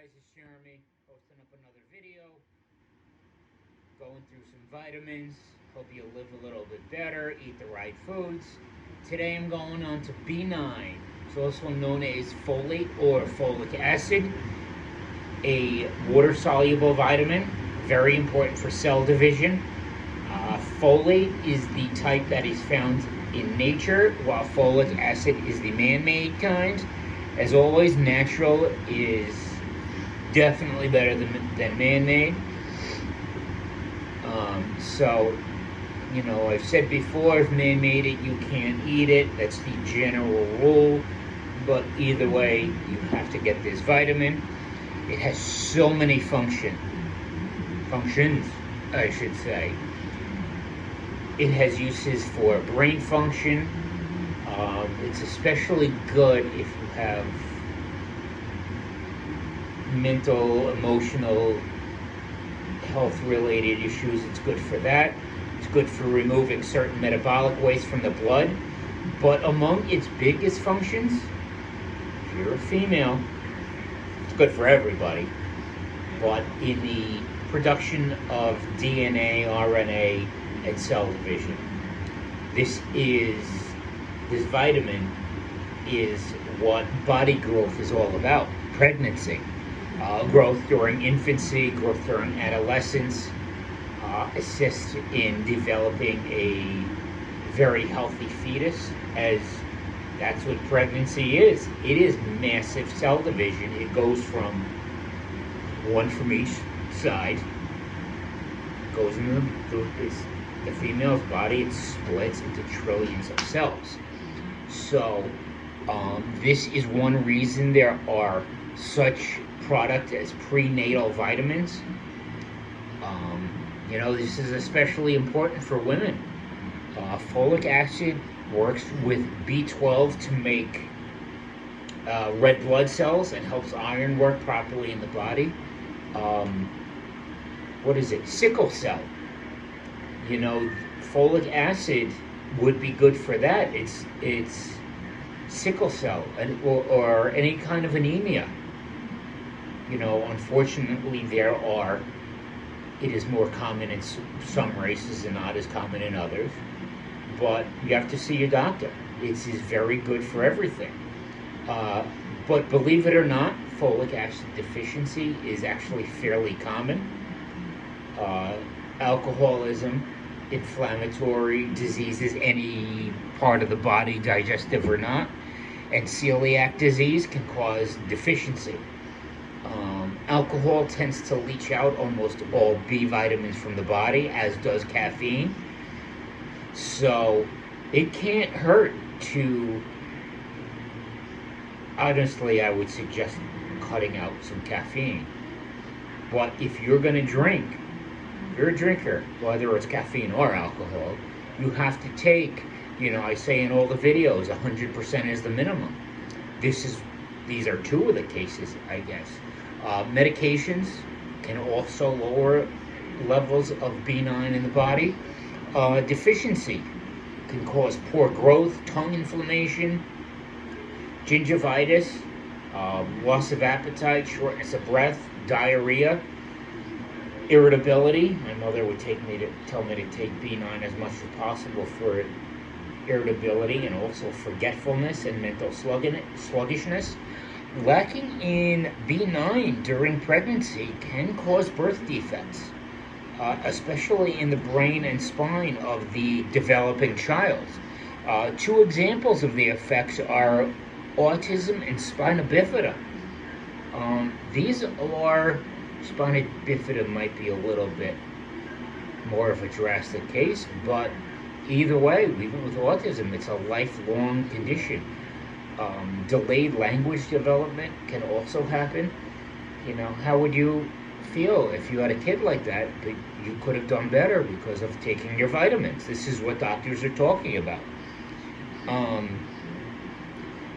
guys, it's Jeremy, posting up another video, going through some vitamins, hope you live a little bit better, eat the right foods. Today I'm going on to B9. It's also known as folate or folic acid, a water-soluble vitamin, very important for cell division. Folate is the type that is found in nature, while folic acid is the man-made kind. As always, natural is definitely better than man-made. I've said before, if man-made it, you can't eat it. That's the general rule. But either way, you have to get this vitamin. It has so many functions, I should say. It has uses for brain function. It's especially good if you have mental, emotional, health-related issues. It's good for that. It's good for removing certain metabolic waste from the blood. But among its biggest functions, if you're a female, it's good for everybody. But in the production of DNA, RNA, and cell division, this vitamin is what body growth is all about. Pregnancy, growth during infancy, growth during adolescence, assists in developing a very healthy fetus, as that's what pregnancy is. It is massive cell division. It goes from one from each side, goes into the female's body. It splits into trillions of cells. So this is one reason there are such products as prenatal vitamins. This is especially important for women. Folic acid works with B12 to make red blood cells and helps iron work properly in the body. Sickle cell. Folic acid would be good for that. It's sickle cell or any kind of anemia. Unfortunately, it is more common in some races and not as common in others. But you have to see your doctor. It is very good for everything. But believe it or not, folic acid deficiency is actually fairly common. Alcoholism, inflammatory diseases, any part of the body, digestive or not, and celiac disease can cause deficiency. Alcohol tends to leach out almost all B vitamins from the body, as does caffeine. So it can't hurt to, honestly, I would suggest cutting out some caffeine. But if you're going to drink, if you're a drinker, whether it's caffeine or alcohol, you have to take, I say in all the videos, 100% is the minimum. These are two of the cases, I guess. Medications can also lower levels of B9 in the body. Deficiency can cause poor growth, tongue inflammation, gingivitis, loss of appetite, shortness of breath, diarrhea, irritability. My mother would tell me to take B9 as much as possible for irritability and also forgetfulness and mental sluggishness. Lacking in B9 during pregnancy can cause birth defects, especially in the brain and spine of the developing child. Two examples of the effects are autism and spina bifida. Spina bifida might be a little bit more of a drastic case, but either way, even with autism, it's a lifelong condition. Delayed language development can also happen. How would you feel if you had a kid like that, but you could have done better because of taking your vitamins? This is what doctors are talking about.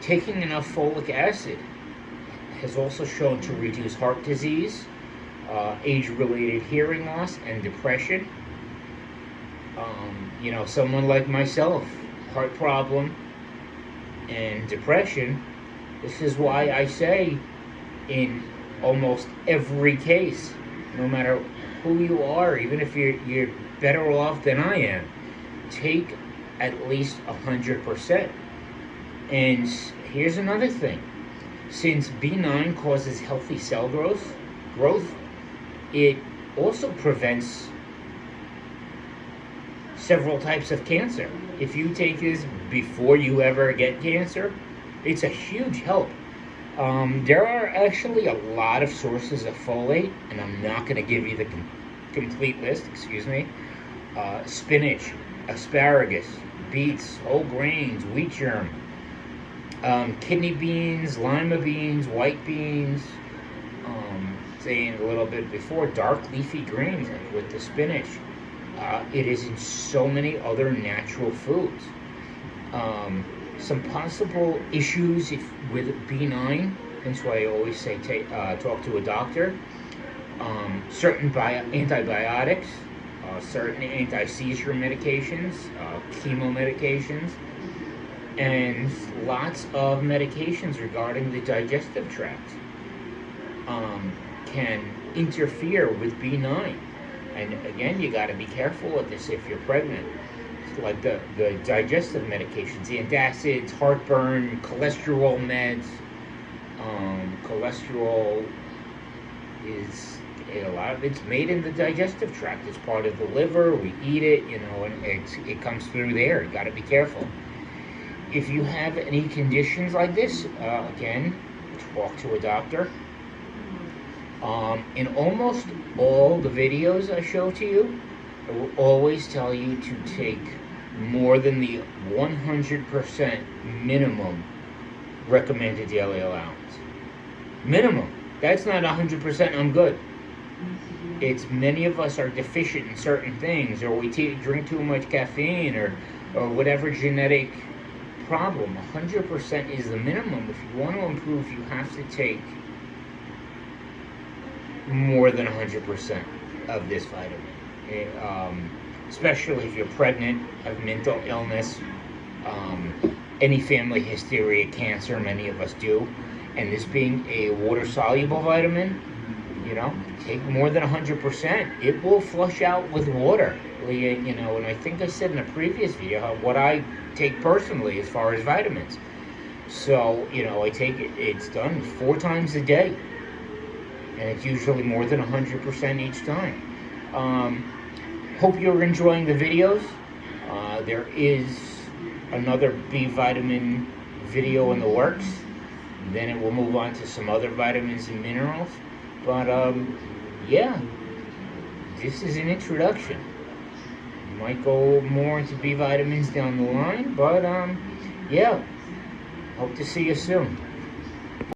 Taking enough folic acid has also shown to reduce heart disease, age-related hearing loss, and depression. Someone like myself, heart problem and depression. This is why I say in almost every case, no matter who you are, even if you're better off than I am. Take at least 100%. And here's another thing: since B9 causes healthy cell growth, it also prevents several types of cancer. If you take this before you ever get cancer, it's a huge help. There are actually a lot of sources of folate, and I'm not going to give you the complete list, excuse me. Spinach, asparagus, beets, whole grains, wheat germ, kidney beans, lima beans, white beans, saying a little bit before, dark leafy greens, like with the spinach. It is in so many other natural foods. Some possible issues with B9, that's why I always say talk to a doctor. Certain antibiotics, certain anti-seizure medications, chemo medications, and lots of medications regarding the digestive tract can interfere with B9. And again, you got to be careful with this if you're pregnant. Like the digestive medications, the antacids, heartburn, cholesterol meds. Cholesterol is a lot of it's made in the digestive tract. It's part of the liver. We eat it, and it comes through there. You got to be careful. If you have any conditions like this, again, talk to a doctor. In almost all the videos I show to you, I will always tell you to take more than the 100% minimum recommended daily allowance. Minimum. That's not 100% I'm good. It's many of us are deficient in certain things, or we drink too much caffeine, or whatever genetic problem. 100% is the minimum. If you want to improve, you have to take more than 100% of this vitamin. Especially if you're pregnant, have mental illness, any family history of cancer, many of us do. And this being a water-soluble vitamin, take more than 100%. It will flush out with water. And I think I said in a previous video what I take personally as far as vitamins. So, I take it, it's done 4 times a day. And it's usually more than 100% each time. Hope you're enjoying the videos. There is another B vitamin video in the works. Then it will move on to some other vitamins and minerals. But yeah, this is an introduction. Might go more into B vitamins down the line, but yeah, hope to see you soon.